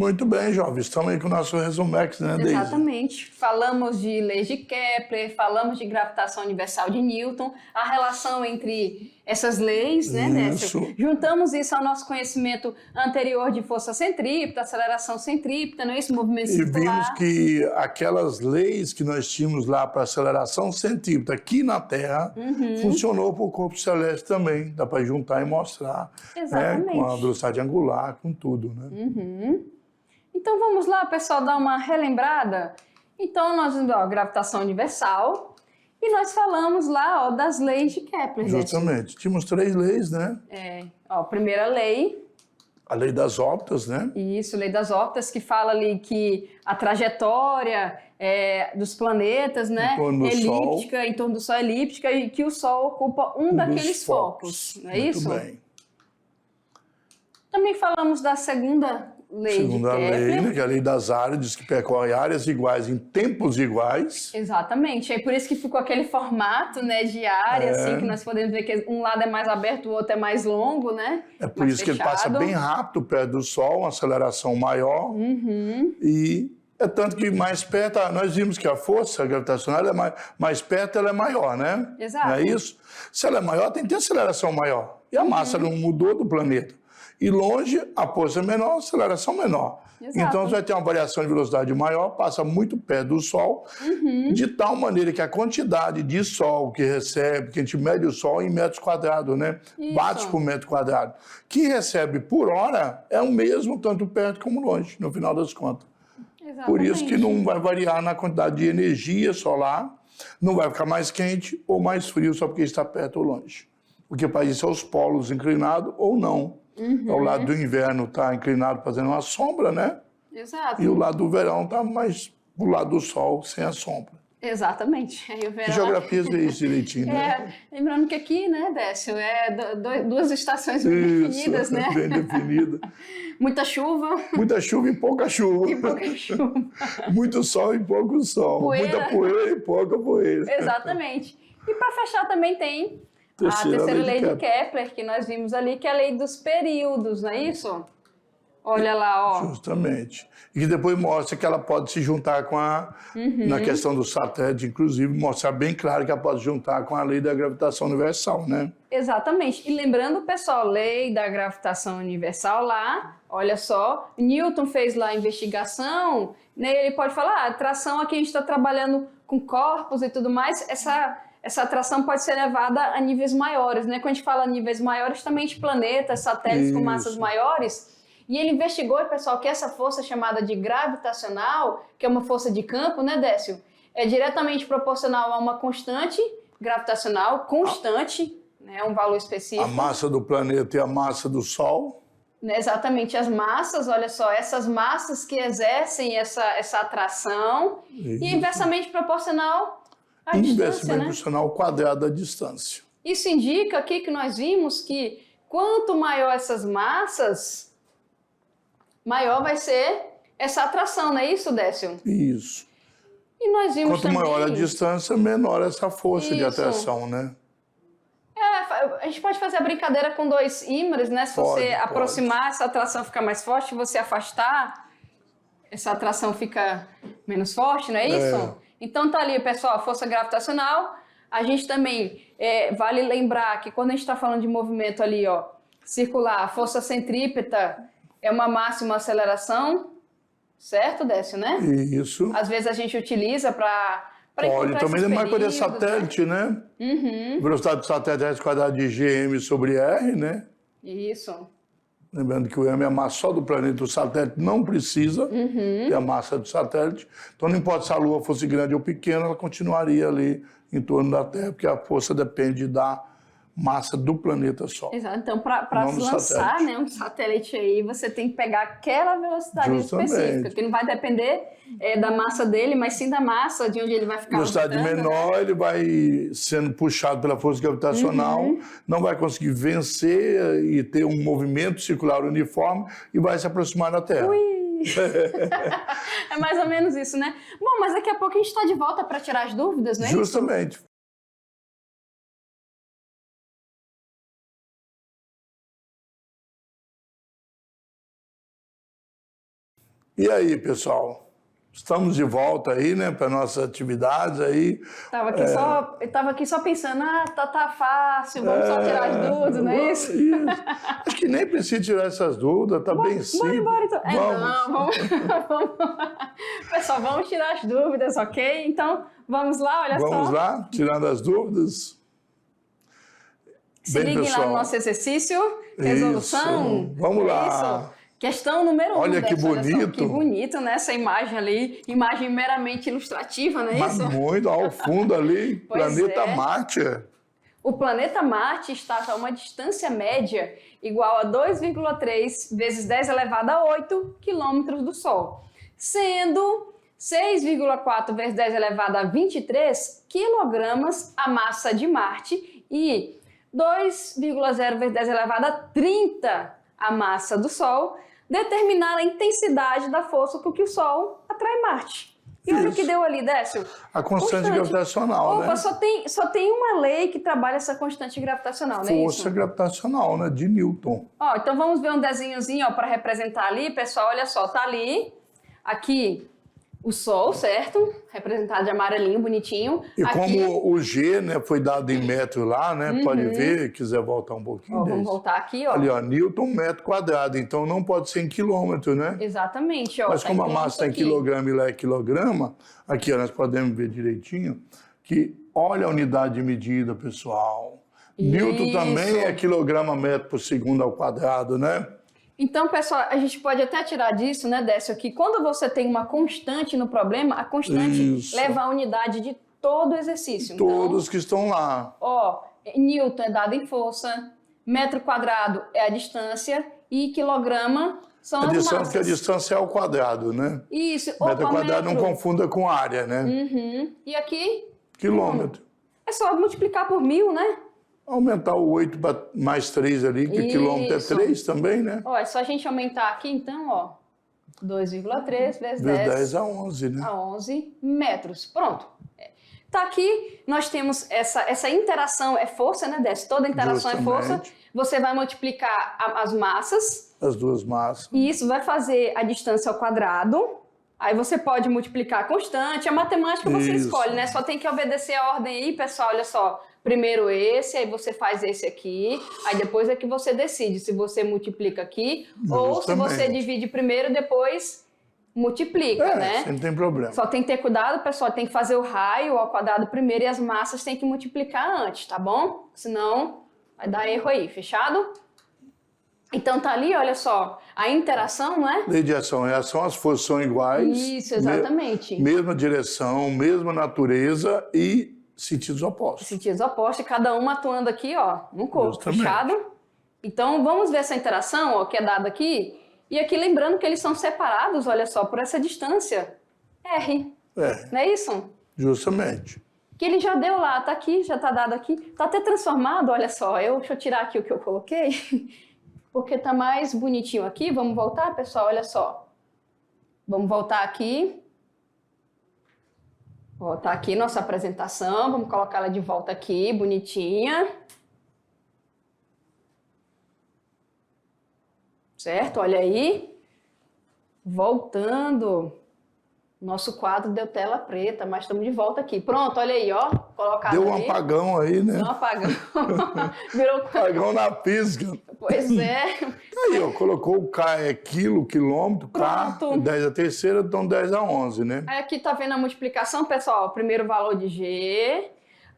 Muito bem, jovens. Estamos aí com o nosso Resumex, né, Deise? Exatamente. Falamos de leis de Kepler, falamos de gravitação universal de Newton, a relação entre essas leis, né, Décio? Juntamos isso ao nosso conhecimento anterior de força centrípeta, aceleração centrípeta, não é isso? Movimento circular. E vimos que aquelas leis que nós tínhamos lá para aceleração centrípeta aqui na Terra, funcionou para o corpo celeste também. Dá para juntar e mostrar. Exatamente. Né, com a velocidade angular, com tudo, né? Então vamos lá, pessoal, dar uma relembrada. Então nós vimos a gravitação universal e nós falamos lá das leis de Kepler. Justamente. Tínhamos 3 leis, né? Primeira lei. A lei das órbitas, né? Isso, lei das órbitas, que fala ali que a trajetória dos planetas, né, elíptica, em torno do Sol elíptica, e que o Sol ocupa um daqueles focos. Não é isso? Muito bem. Também falamos da segunda lei de Kepler. Lei, né, que é a lei das áreas, que percorre áreas iguais em tempos iguais. Exatamente. É por isso que ficou aquele formato, né, de área, assim, que nós podemos ver que um lado é mais aberto, o outro é mais longo, né? É por isso que ele passa bem rápido perto do Sol, uma aceleração maior. E é tanto que mais perto, nós vimos que a força gravitacional é mais perto, ela é maior, né? Exato. Não é isso? Se ela é maior, tem que ter aceleração maior. E a massa não mudou do planeta. E longe, a força é menor, a aceleração menor. Exato. Então, você vai ter uma variação de velocidade maior, passa muito perto do Sol, de tal maneira que a quantidade de Sol que recebe, que a gente mede o Sol em metros quadrados, né? Isso. Watts por metro quadrado. Que recebe por hora é o mesmo, tanto perto como longe, no final das contas. Exatamente. Por isso que não vai variar na quantidade de energia solar, não vai ficar mais quente ou mais frio só porque está perto ou longe. Porque para isso é os polos inclinados ou não. O lado do inverno está inclinado fazendo uma sombra, né? Exato. E o lado do verão está mais pro lado do sol, sem a sombra. Exatamente. Aí o verão... Que geografias vê isso direitinho, né? Lembrando que aqui, né, Décio, duas estações bem definidas, né? Bem definida. Muita chuva. Muita chuva e pouca chuva. E pouca chuva. Muito sol e pouco sol. Poeira. Muita poeira e pouca poeira. Exatamente. E para fechar também tem a terceira lei de Kepler, que nós vimos ali, que é a lei dos períodos, não é isso? Olha lá, ó. Justamente. E que depois mostra que ela pode se juntar com na questão do satélite, inclusive, mostrar bem claro que ela pode se juntar com a lei da gravitação universal, né? Exatamente. E lembrando, pessoal, lei da gravitação universal lá, olha só, Newton fez lá a investigação, né? Ele pode falar, a atração aqui a gente está trabalhando com corpos e tudo mais, essa atração pode ser levada a níveis maiores, né? Quando a gente fala níveis maiores, também de planetas, satélites com massas maiores. E ele investigou, pessoal, que essa força chamada de gravitacional, que é uma força de campo, né, Décio? É diretamente proporcional a uma constante gravitacional, constante, né, um valor específico. A massa do planeta e a massa do Sol. Exatamente, as massas, olha só, essas massas que exercem essa atração. Isso. E inversamente proporcional à distância, né? Proporcional ao quadrado da distância. Isso indica aqui que nós vimos que quanto maior essas massas, maior vai ser essa atração, não é isso, Décio? Isso. E nós vimos Quanto também... maior a distância, menor essa força de atração, né? A gente pode fazer a brincadeira com 2 ímãs, né? Se você aproximar, essa atração fica mais forte. Se você afastar, essa atração fica menos forte, não é isso? Então tá ali, pessoal, a força gravitacional. A gente também, vale lembrar que quando a gente está falando de movimento ali, ó, circular, a força centrípeta é uma máxima aceleração, certo, Décio, né? Isso. Às vezes a gente utiliza para Olha, também é mais coisa de satélite, né? Velocidade do satélite é quadrado de GM sobre R, né? Isso. Lembrando que o M é a massa só do planeta, o satélite não precisa ter a massa do satélite. Então não importa se a Lua fosse grande ou pequena, ela continuaria ali em torno da Terra, porque a força depende da massa do planeta Sol. Exato. Então, para se lançar, né, um satélite aí, você tem que pegar aquela velocidade específica, que não vai depender da massa dele, mas sim da massa de onde ele vai ficar. Velocidade menor, ele vai sendo puxado pela força gravitacional, não vai conseguir vencer e ter um movimento circular uniforme e vai se aproximar da Terra. É mais ou menos isso, né? Bom, mas daqui a pouco a gente está de volta para tirar as dúvidas, né? Justamente. E aí, pessoal? Estamos de volta aí, né, para nossas atividades aí. Eu tava aqui só pensando, tá fácil, vamos só tirar as dúvidas, não é isso? Acho que nem precisa tirar essas dúvidas, tá bem simples. Bora, então. Vamos. Vamos. Pessoal, vamos tirar as dúvidas, ok? Então, vamos lá, olha só. Vamos lá, tirando as dúvidas. Se liguem lá no nosso exercício, resolução. Isso. Vamos lá. Isso. Questão número 1. Olha que bonito. Olha só, que bonito, né? Essa imagem ali, imagem meramente ilustrativa, não é Mas isso? muito ao fundo ali, planeta Marte. O planeta Marte está a uma distância média igual a 2,3 vezes 10 elevado a 8 quilômetros do Sol, sendo 6,4 vezes 10 elevado a 23 quilogramas a massa de Marte e 2,0 vezes 10 elevado a 30 a massa do Sol, determinar a intensidade da força com que o Sol atrai Marte. E olha o que deu ali, Décio. A constante gravitacional, né? Só tem uma lei que trabalha essa constante gravitacional, não é isso? Força gravitacional, né? De Newton. Ó, então vamos ver um desenhozinho para representar ali, pessoal. Olha só, tá ali, aqui, o Sol, certo? Representado de amarelinho, bonitinho. E aqui, como o G, né, foi dado em metro lá, né? Pode ver, quiser voltar um pouquinho. ó, vamos voltar aqui, ó. Ali, ó, Newton, metro quadrado. Então não pode ser em quilômetro, né? Exatamente, ó. Mas como a massa está em quilograma e lá é quilograma, aqui ó, nós podemos ver direitinho que olha a unidade de medida, pessoal. Newton também é quilograma metro por segundo ao quadrado, né? Então, pessoal, a gente pode até tirar disso, né, Décio, que quando você tem uma constante no problema, a constante leva a unidade de todo o exercício. Todos que estão lá. Ó, Newton é dado em força, metro quadrado é a distância e quilograma são as massas. Porque a distância é ao quadrado, né? Isso. Metro quadrado não confunda com área, né? E aqui? Quilômetro. É só multiplicar por 1000, né? Aumentar o 8 mais 3 ali, que quilômetro é 3 também, né? Ó, é só a gente aumentar aqui, então, ó. 2,3 vezes 10. 10 a 11, né? A 11 metros. Pronto. Tá aqui, nós temos essa interação, é força, né, Décio? Toda interação é força. Você vai multiplicar as massas. As duas massas. E isso vai fazer a distância ao quadrado. Aí você pode multiplicar a constante. A matemática você escolhe, né? Só tem que obedecer a ordem aí, pessoal. Olha só. Primeiro esse, aí você faz esse aqui. Aí depois é que você decide se você multiplica aqui ou se você divide primeiro e depois multiplica, né? Não tem problema. Só tem que ter cuidado, pessoal. Tem que fazer o raio ao quadrado primeiro e as massas tem que multiplicar antes, tá bom? Senão vai dar erro aí. Fechado? Então tá ali, olha só, a interação, não é? Lei de ação e reação, as forças são iguais. Isso, exatamente. Mesma direção, mesma natureza e sentidos opostos. Sentidos opostos, cada uma atuando aqui, ó, no corpo, Justamente. fechado? Então vamos ver essa interação, ó, que é dada aqui. E aqui lembrando que eles são separados, olha só, por essa distância R. Não é isso? Justamente. Que ele já deu lá, tá aqui, já tá dado aqui. Tá até transformado, olha só. Deixa eu tirar aqui o que eu coloquei. Porque tá mais bonitinho aqui. Vamos voltar, pessoal? Olha só. Vamos voltar aqui. Voltar aqui nossa apresentação. Vamos colocar ela de volta aqui, bonitinha. Certo? Olha aí. Voltando. Nosso quadro deu tela preta, mas estamos de volta aqui. Pronto, olha aí, ó. Colocado Deu um ali. apagão aí, né? Deu um apagão. Virou apagão na física. Pois é. Aí, ó, colocou o K é quilo, quilômetro, K, 10 a terceira, então 10 a 11, né? Aí aqui tá vendo a multiplicação, pessoal. O primeiro valor de G,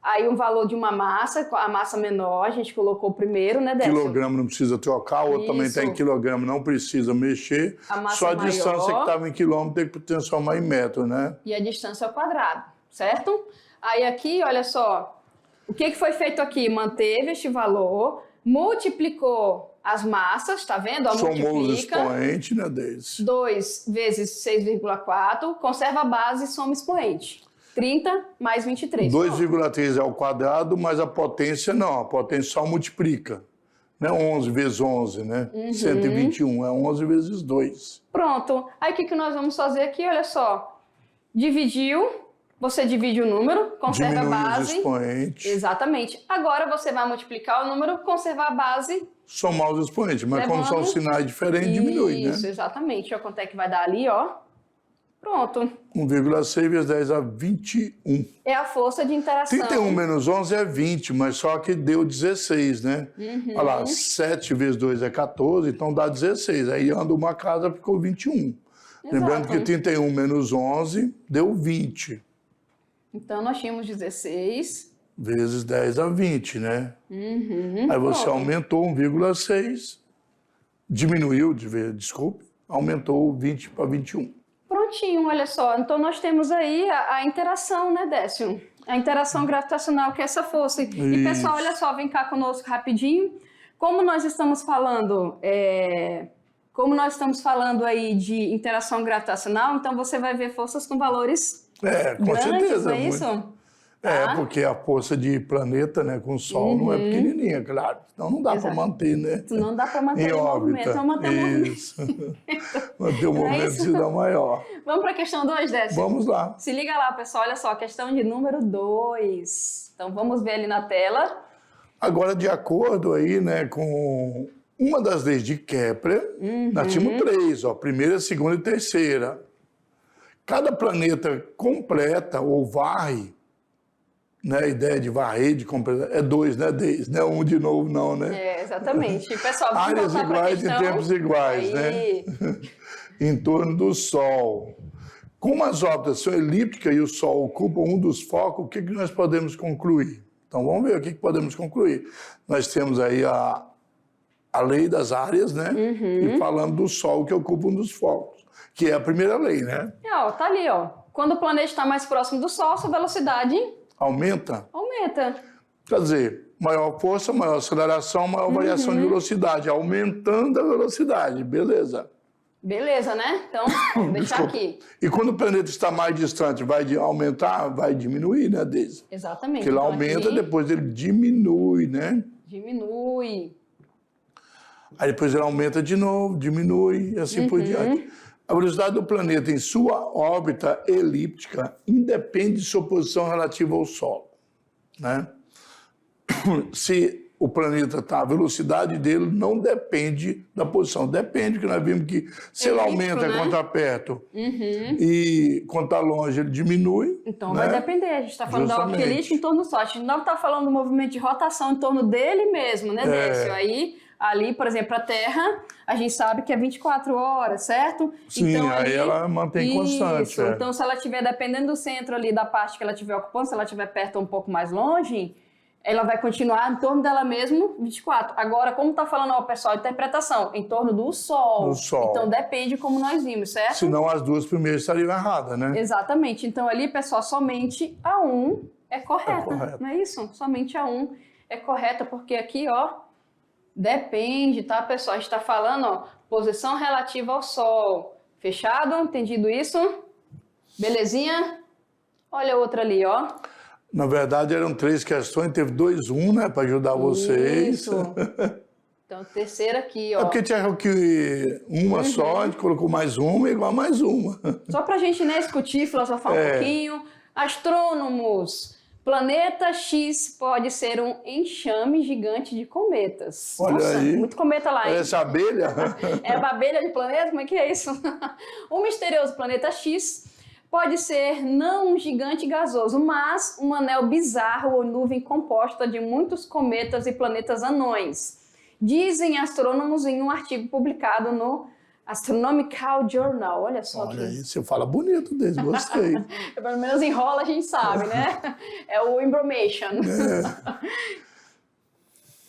aí um valor de uma massa, a massa menor, a gente colocou o primeiro, né, Décio? Quilograma não precisa trocar, o outro também está em quilograma, não precisa mexer. A massa só a maior. distância que estava em quilômetro tem que transformar em metro, né? E a distância ao quadrado, certo? Aí aqui, olha só, o que foi feito aqui? Manteve este valor, multiplicou as massas, tá vendo? Ó, Somou os multiplica. expoentes, né, Deise? 2 vezes 6,4, conserva a base e soma expoente. 30 mais 23. 2,3 é ao quadrado, mas a potência não, a potência só multiplica. Né? 11 vezes 11, né? 121, é 11 vezes 2. Pronto. Aí o que nós vamos fazer aqui? Olha só. Dividiu, você divide o número, conserva Diminui a base. os expoentes. Exatamente. Agora você vai multiplicar o número, conservar a base, somar os expoentes. Mas como são sinais diferentes, diminui, né? Isso, exatamente. Olha quanto é que vai dar ali, ó. Pronto. 1,6 vezes 10 a 21. É a força de interação. 31 menos 11 é 20, mas só que deu 16, né? Olha lá, 7 vezes 2 é 14, então dá 16. Aí anda uma casa, ficou 21. Lembrando que 31 menos 11 deu 20. Então, nós tínhamos 16. Vezes 10 a 20, né? Aí você aumentou 1,6, diminuiu, desculpe, aumentou 20 para 21. Prontinho, olha só. Então, nós temos aí a interação, né, Décio? A interação gravitacional, que é essa força. E, pessoal, olha só, vem cá conosco rapidinho. Como nós estamos falando... aí de interação gravitacional, então você vai ver forças com valores Com grandes, certeza. não é isso? Porque a força de planeta, né, com o Sol não é pequenininha, claro. Então não dá para manter, né? Não dá para manter o movimento, então manter o movimento. Isso. Manter o movimento se dá maior. Vamos para a questão 2, Décio? Vamos lá. Se liga lá, pessoal, olha só, questão de número 2. Então vamos ver ali na tela. Agora, de acordo aí, né, com uma das leis de Kepler, nós tínhamos 3, ó, primeira, segunda e terceira. Cada planeta completa ou varre, né, a ideia de varrer, de completar, é 2, né, Deise? Não é 1 de novo, não, né? Exatamente. Pessoal, vamos áreas voltar iguais pra questão. em tempos iguais, aí. Né? Em torno do Sol. Como as órbitas são elípticas e o Sol ocupa um dos focos, o que nós podemos concluir? Então, vamos ver o que podemos concluir. Nós temos aí a lei das áreas, né? E falando do Sol que ocupa um dos focos, que é a primeira lei, né? Tá ali, ó. Quando o planeta está mais próximo do Sol, sua velocidade Aumenta. Quer dizer, maior força, maior aceleração, maior variação de velocidade, aumentando a velocidade, beleza. Beleza, né? Então, vou deixar aqui. E quando o planeta está mais distante, vai aumentar, vai diminuir, né, Deise? Exatamente. Porque ele então, aumenta, aqui, depois ele diminui, né? Diminui. Aí depois ele aumenta de novo, diminui e assim por diante. A velocidade do planeta em sua órbita elíptica independe de sua posição relativa ao Sol, né? Se o planeta está, a velocidade dele não depende da posição, depende, que nós vimos que se ele aumenta, né, quando está perto e quando está longe ele diminui. Então, né? vai depender, a gente está falando da órbita elíptica em torno do Sol, a gente não está falando do movimento de rotação em torno dele mesmo, né, Décio? Aí, ali, por exemplo, a Terra, a gente sabe que é 24 horas, certo? Sim, então, aí ela mantém constante. Isso, então se ela estiver dependendo do centro ali, da parte que ela estiver ocupando, se ela estiver perto ou um pouco mais longe, ela vai continuar em torno dela mesmo 24. Agora, como está falando, ó, pessoal, interpretação, em torno do Sol. Do Sol. Então depende como nós vimos, certo? Senão as duas primeiras estariam erradas, né? Exatamente. Então ali, pessoal, somente a 1 é correta. Não é isso? Somente a 1 é correta, porque aqui, ó, depende, tá, pessoal? A gente está falando, ó, posição relativa ao Sol. Fechado? Entendido isso? Belezinha? Olha a outra ali, ó. Na verdade, eram 3 questões, teve 2, 1, né, para ajudar vocês. Isso. Então, terceira aqui, ó. É porque tinha achou que uma só, a gente colocou mais uma igual a mais uma. Só pra gente, né, discutir, filosofar um pouquinho. Astrônomos, planeta X pode ser um enxame gigante de cometas. Olha. Nossa, aí. muito cometa lá, hein? Essa abelha? É uma abelha de planeta? Como é que é isso? O misterioso planeta X pode ser não um gigante gasoso, mas um anel bizarro ou nuvem composta de muitos cometas e planetas anões. Dizem astrônomos em um artigo publicado no Astronomical Journal. Olha só. Olha aí, você fala bonito desse, gostei. Pelo menos enrola, a gente sabe, né? É o information.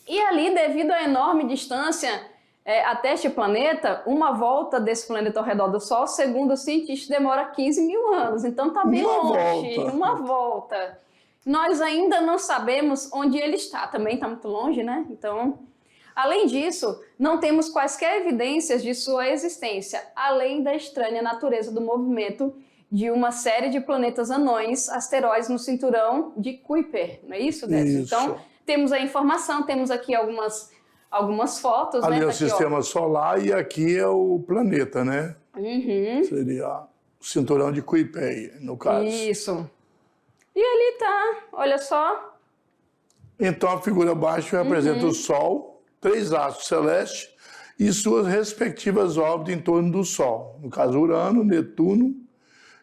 E ali, devido à enorme distância até este planeta, uma volta desse planeta ao redor do Sol, segundo os cientistas, demora 15 mil anos. Então tá bem longe, uma volta. Nós ainda não sabemos onde ele está, também está muito longe, né? Então, além disso, não temos quaisquer evidências de sua existência, além da estranha natureza do movimento de uma série de planetas anões, asteroides no cinturão de Kuiper. Não é isso, Décio? Isso. Então, temos a informação, temos aqui algumas fotos. Ali né? é o Aqui, sistema solar e aqui é o planeta, né? Seria o cinturão de Kuiper, no caso. Isso. E ali tá, olha só. Então a figura abaixo representa o Sol, 3 astros celestes e suas respectivas órbitas em torno do Sol. No caso, Urano, Netuno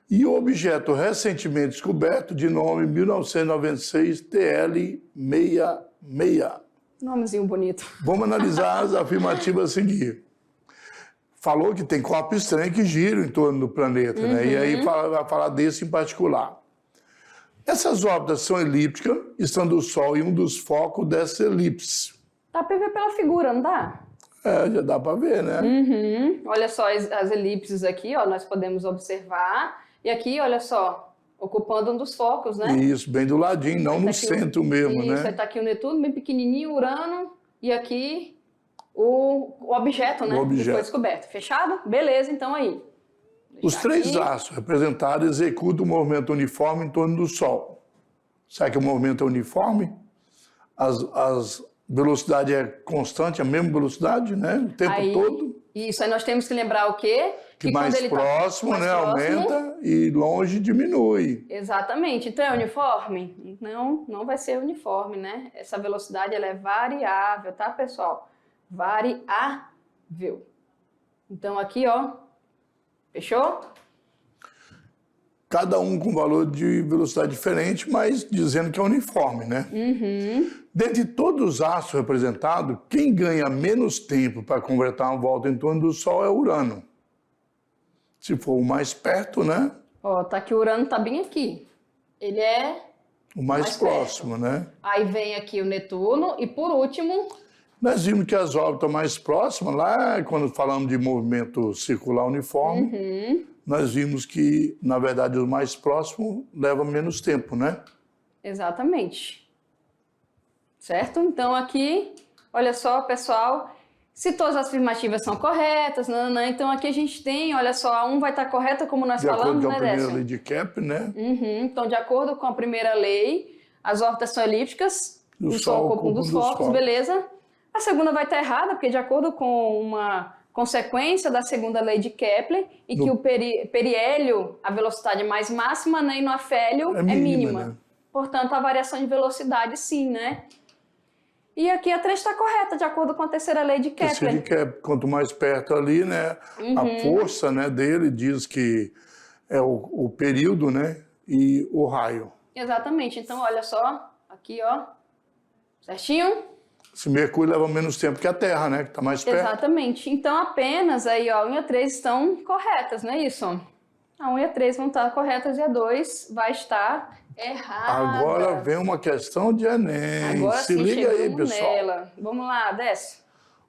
e o objeto recentemente descoberto de nome 1996 TL66. Nomezinho bonito. Vamos analisar as afirmativas a seguir. Falou que tem corpos estranhos que giram em torno do planeta, né? E aí vai falar desse em particular. Essas órbitas são elípticas, estando o Sol em um dos focos dessa elipse. Dá pra ver pela figura, não dá? Já dá para ver, né? Olha só as elipses aqui, ó, nós podemos observar. E aqui, olha só, ocupando um dos focos, né? Isso, bem do ladinho, não no centro mesmo, isso, né? aí tá aqui o Netuno, bem pequenininho, Urano, e aqui o objeto, né? O objeto. Que foi descoberto. Fechado? Beleza, então aí. Os 3 astros representados executam um movimento uniforme em torno do Sol. Será que o movimento é uniforme? As velocidade é constante, a mesma velocidade, né? O tempo todo. Isso, aí nós temos que lembrar o quê? Que mais quando ele próximo, tá mais né? próximo, Aumenta e longe diminui. Exatamente. Então é uniforme? Não vai ser uniforme, né? Essa velocidade ela é variável, tá, pessoal? Variável. Então aqui, ó. Fechou? Cada um com valor de velocidade diferente, mas dizendo que é uniforme, né? Dentre todos os astros representados, quem ganha menos tempo para completar uma volta em torno do Sol é Urano. Se for o mais perto, né? Ó, tá que o Urano tá bem aqui. Ele é O mais próximo, né? Aí vem aqui o Netuno e por último... Nós vimos que as órbitas mais próximas, lá quando falamos de movimento circular uniforme, nós vimos que, na verdade, os mais próximos levam menos tempo, né? Exatamente. Certo? Então aqui, olha só, pessoal, se todas as afirmativas são corretas, então aqui a gente tem, olha só, a 1 vai estar correta como nós falamos, De acordo com né, a primeira Décio? lei de Kepler, né? Então, de acordo com a primeira lei, as órbitas são elípticas, o Sol ocupa um dos focos, beleza? A segunda vai estar errada, porque de acordo com uma consequência da segunda lei de Kepler, e que o periélio, a velocidade mais máxima, né, e no afélio é mínima. Né? Portanto, a variação de velocidade, sim, né? E aqui a 3 está correta, de acordo com a terceira lei de Kepler. Terceira de Kepler, quanto mais perto ali, né? A força, né, dele diz que é o período, né? E o raio. Exatamente. Então, olha só, aqui, ó, certinho? Esse Mercúrio leva menos tempo que a Terra, né? Que está mais perto. Exatamente. Então, apenas aí, ó, 1 e a 3 estão corretas, não é isso? A 1 e a 3 vão estar corretas e a 2 vai estar errada. Agora vem uma questão de Enem. Agora Se sim, liga aí, chegamos pessoal. nela. Vamos lá, desce.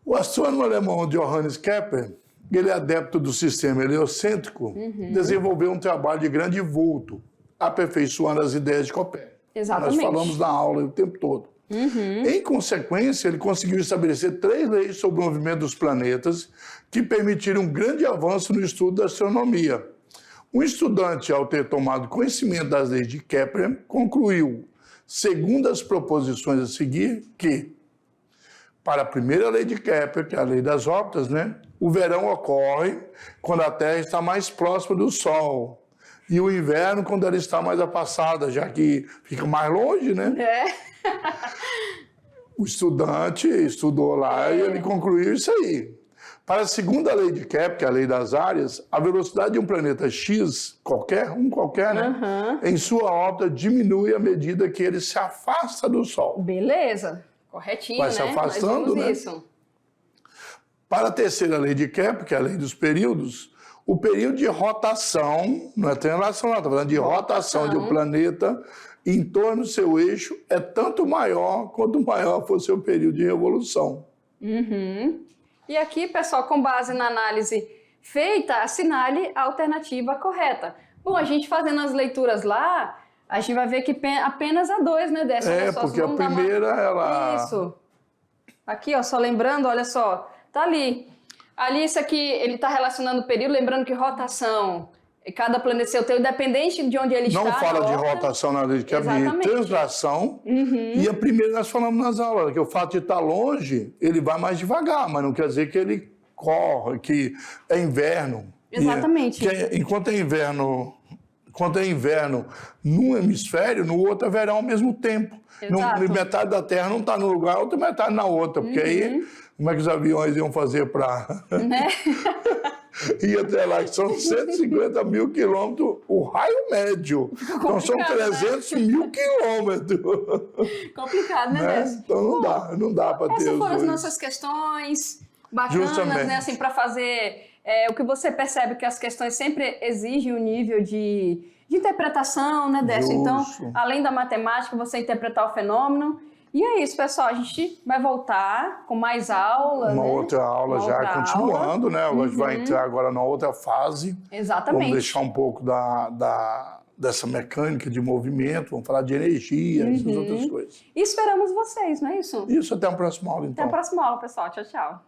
O astrônomo alemão Johannes Kepler, ele é adepto do sistema heliocêntrico, desenvolveu um trabalho de grande vulto, aperfeiçoando as ideias de Copérnico. Exatamente. Nós falamos na aula o tempo todo. Em consequência, ele conseguiu estabelecer 3 leis sobre o movimento dos planetas que permitiram um grande avanço no estudo da astronomia. Um estudante, ao ter tomado conhecimento das leis de Kepler, concluiu, segundo as proposições a seguir, que, para a primeira lei de Kepler, que é a lei das órbitas, né, o verão ocorre quando a Terra está mais próxima do Sol, e o inverno quando ela está mais afastada, já que fica mais longe, né? O estudante estudou lá e ele concluiu isso aí. Para a segunda lei de Kepler, que é a lei das áreas, a velocidade de um planeta X, qualquer, né? Em sua órbita diminui à medida que ele se afasta do Sol. Beleza. Corretinho, Vai se afastando, né? Isso. Para a terceira lei de Kepler, que é a lei dos períodos, o período de rotação, não é translação, não, estou falando de rotação de um planeta em torno do seu eixo é tanto maior quanto maior for seu período de revolução. E aqui, pessoal, com base na análise feita, assinale a alternativa correta. Bom, a gente fazendo as leituras lá, a gente vai ver que apenas a 2, né, dessa. Porque a primeira, ela... Isso. Aqui, ó, só lembrando, olha só, tá ali. Ali, isso aqui, ele está relacionando o período, lembrando que rotação, cada planeta seu tem, independente de onde ele está. Não fala de rotação na lei de Kepler, de translação. E a primeira nós falamos nas aulas, que o fato de estar longe, ele vai mais devagar, mas não quer dizer que ele corre, que é inverno. Exatamente. Enquanto é inverno Quando é inverno num hemisfério, no outro é verão ao mesmo tempo. Metade da Terra não está no lugar, a outra metade na outra. Porque aí, como é que os aviões iam fazer para... Né? Ir até lá, que são 150 mil quilômetros, o raio médio. Então são 300 mil quilômetros. Complicado, né, Décio? Então não dá para ter os Essas foram as dois. nossas questões bacanas, Justamente. né? Assim, para fazer o que você percebe que as questões sempre exigem um nível de interpretação, né, Décio? Então, Justo. além da matemática, você interpretar o fenômeno. E é isso, pessoal. A gente vai voltar com mais aula, Uma né? outra aula Uma já outra continuando, né? A gente vai entrar agora na outra fase. Exatamente. Vamos deixar um pouco dessa mecânica de movimento, vamos falar de energia, essas outras coisas. E esperamos vocês, não é isso? Isso, até a próxima aula, então. Até a próxima aula, pessoal. Tchau, tchau.